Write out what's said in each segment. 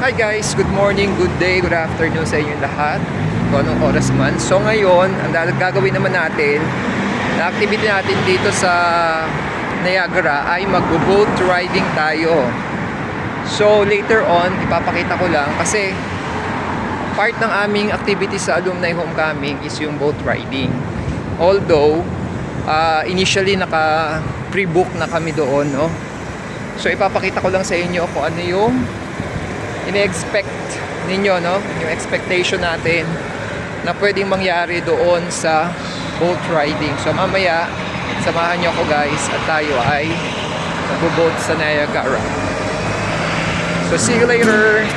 Hi guys, good morning, good day, good afternoon sa inyo lahat kung anong oras man. So ngayon, ang gagawin naman natin na activity natin dito sa Niagara ay mag-boat riding tayo. So later on, ipapakita ko lang kasi part ng aming activity sa alumni homecoming is yung boat riding. Although initially naka pre-book na kami doon, no? So ipapakita ko lang sa inyo kung ano yung ine-expect ninyo, no? Yung expectation natin na pwedeng mangyari doon sa boat riding. So mamaya, samahan nyo ako guys at tayo ay mag-boat sa Niagara. So see you later!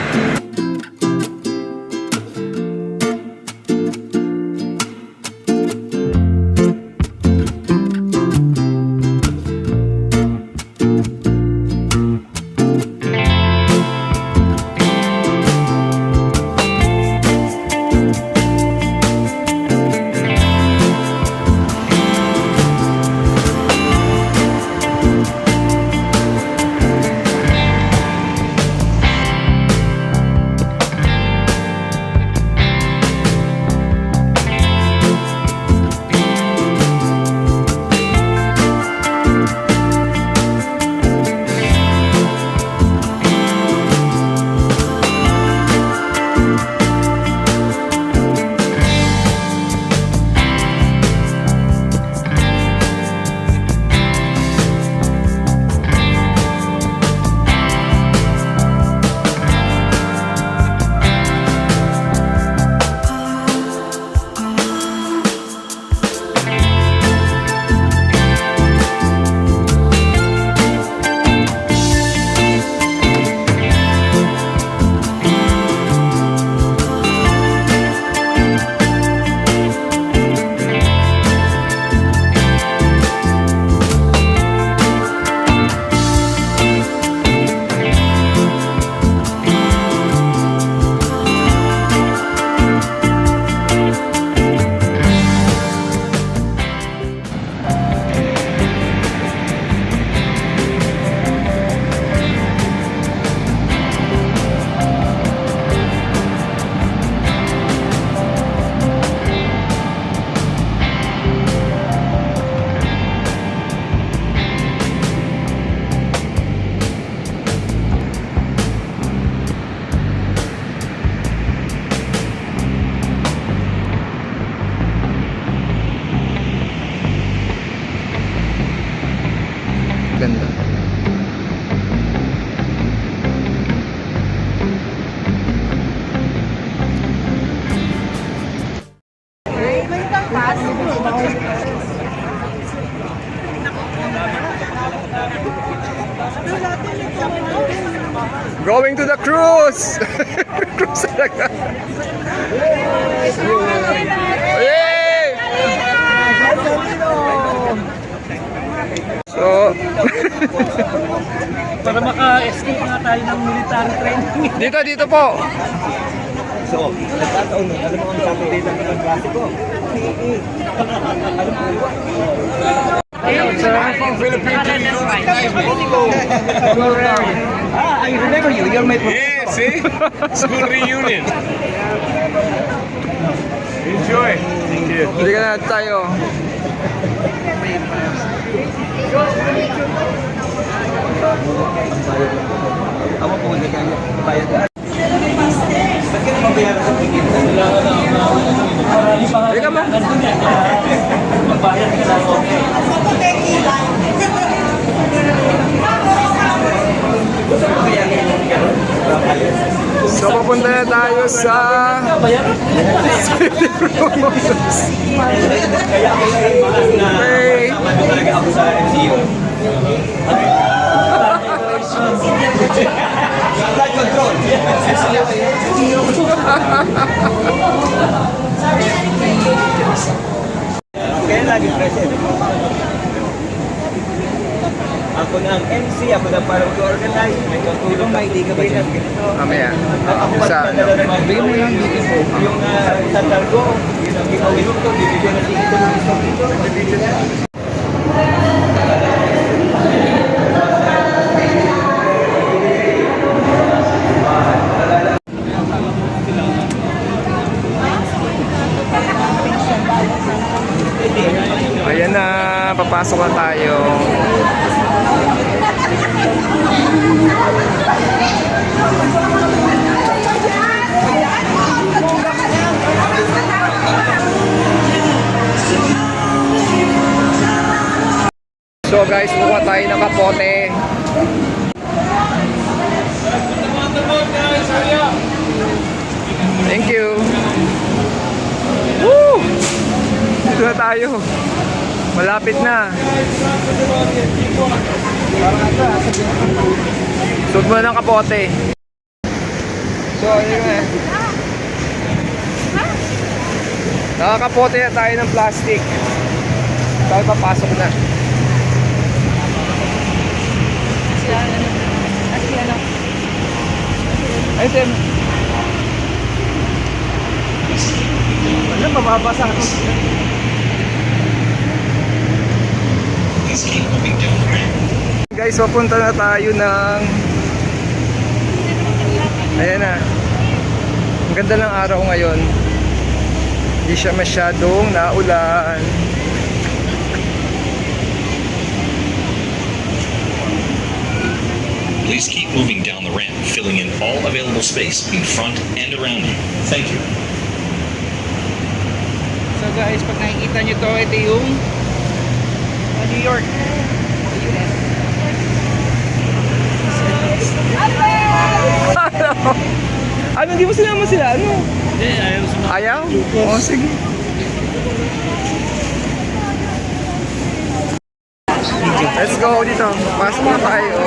Ganda. Going to the cruise! Cruise talaga. Yay! So, para maka-escape nga tayo ng military training. dito po. So, nagkataon nun, alam mo ang Saturday lang ng klase ko. From Philippines. I remember you. You're my professor. Yeah, see? School reunion. Enjoy. Thank you. Hindi ka na tayo. Ako po, hindi ka bayad. Ba't ka naman bayaran sa tingin? Hindi ka ba? Magbayad ka lang. So, papunta na tayo sa City Rose. Okay. Talaga ako sa MCU. Flight control. Kaya lagi present. Ako na ang MC, ako na parang to-organize, may tutulong, may hindi ka ba yan? Mamaya. Sa ano? Bigyan mo lang dito po. Yung sa Targo, yun ang gawin ko, bibigyan na dito ng gusto dito. pasok na tayo. So guys, kuha tayo ng kapote. Thank you. Woo! Dito na tayo. Malapit na. Suot mo na ng kapote. So, ayun na. Nakakapote na tayo ng plastic. Tayo papasok na. Ay, Tim. Ano, mababasa. Guys, papunta na tayo ng... Ayan na. Ang ganda ng araw ngayon. Hindi siya masyadong naulan. Please keep moving down the ramp, filling in all available space in front and around you. Thank you. So guys, pag nakikita nyo to, ito yung New York. Ano, hindi mo sinama sila? Ano? Hindi, ayaw sumama. Ayaw? Oo, sige. Let's go dito. Pasok na tayo.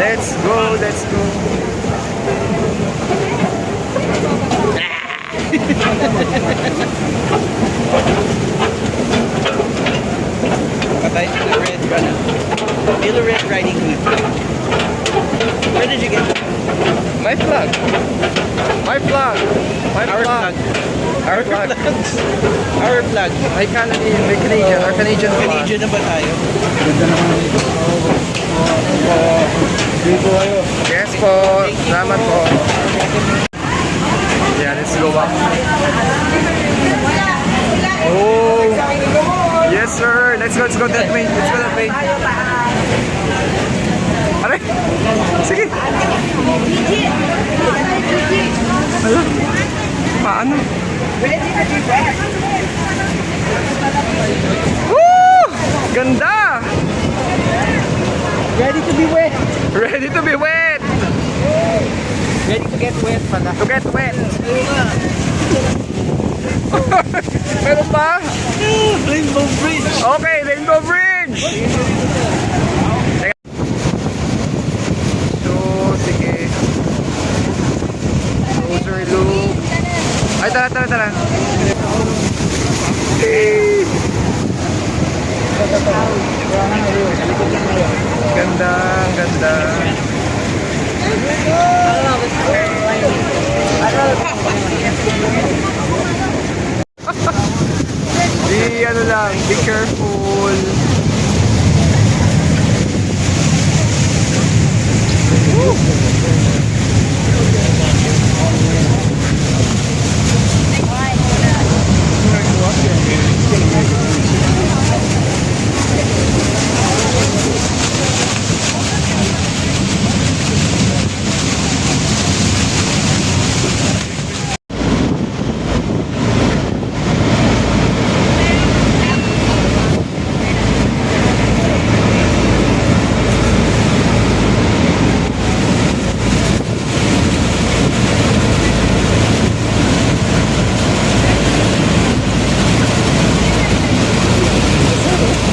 Let's go, let's go. Patay the red runner. Feel the red riding hood. Where did you get it? My flag. My flag. My Our flag. flag. Our flag. Our flag. May Canadian, may Canadian. Our Canadian flag. Canadian na ba tayo? Yes po. Salamat po. Yeah, let's go up. Oh. Yes, sir. Let's go that way. Let's go that way. Aray. Sige. Ano? Paano? Woo! Ganda! Ready to be wet. Ready to be wet! Ready to get wet pala. To get wet! Meron pa? Rainbow Bridge. Okay, Rainbow Bridge! Teka. So, sige. Closer look. Ay, tara. Hey! Ganda, ang ganda. Di ano lang, be careful. Woo!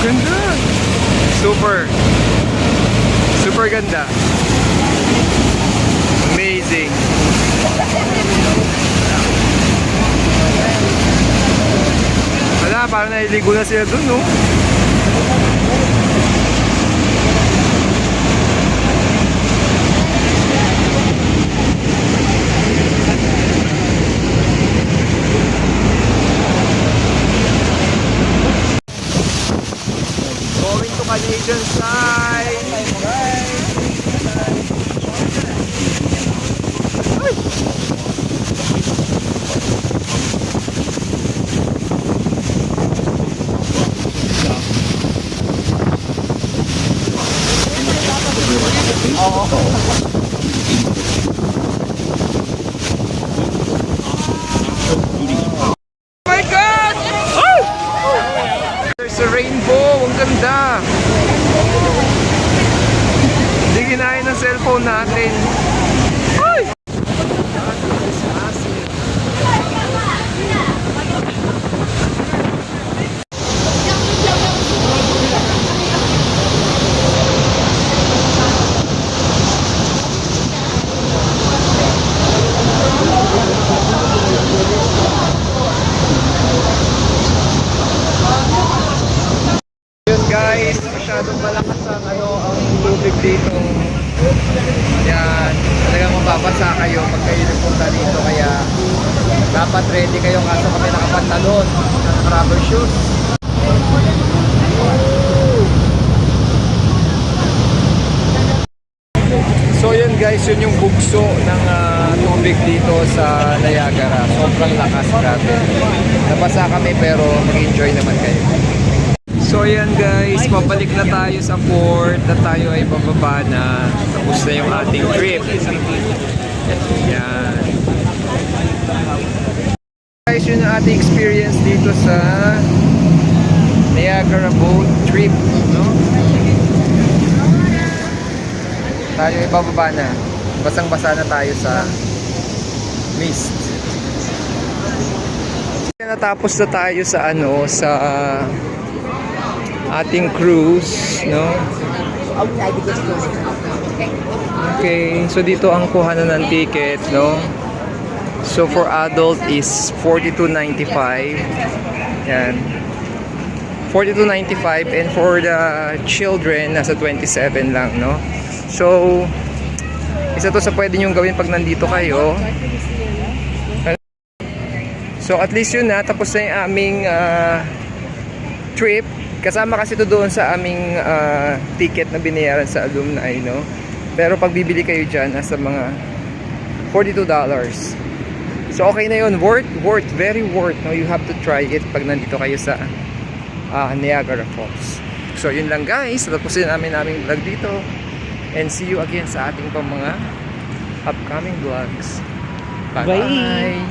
Ganda! Super ganda. Amazing. Wala, parang nailigo na sila dun, no? Going to Canadian side. Oh my God! There's a rainbow. Ang ganda. Hindi kinain ng cellphone natin. Ay! Yun guys, masyadong malakas ang ang tubig dito. Yan, talagang mababasa kayo pag kayo nagpunta dito, kaya dapat ready kayo, kaso kami nakapantalon, naka-rubber shoes. So yun guys, yun yung bugso ng tubig dito sa Niagara. Sobrang lakas, grabe. Nabasa kami pero mag-enjoy naman kayo. So yan guys, pabalik na tayo sa port na tayo ay bababa na. Tapos na yung ating trip. Yan. Guys, yun ang ating experience dito sa Niagara boat trip, no? Tayo ay bababa na. Basang-basa na tayo sa mist. Natapos na tayo sa sa ating cruise, no? Okay, so dito ang kuha na ng ticket, no? So for adult is $42.95. Yan. $42.95, and for the children nasa 27 lang, no? So isa to sa pwede nyo gawin pag nandito kayo. So at least yun na, tapos na yung aming trip. Kasama kasi ito doon sa aming ticket na binayaran sa alumni, no? Pero pag bibili kayo dyan, nasa mga $42. So okay na yun, worth, very worth, no? You have to try it pag nandito kayo sa Niagara Falls. So yun lang guys, tapusin namin aming vlog dito, and see you again sa ating pang mga upcoming vlogs. Bye!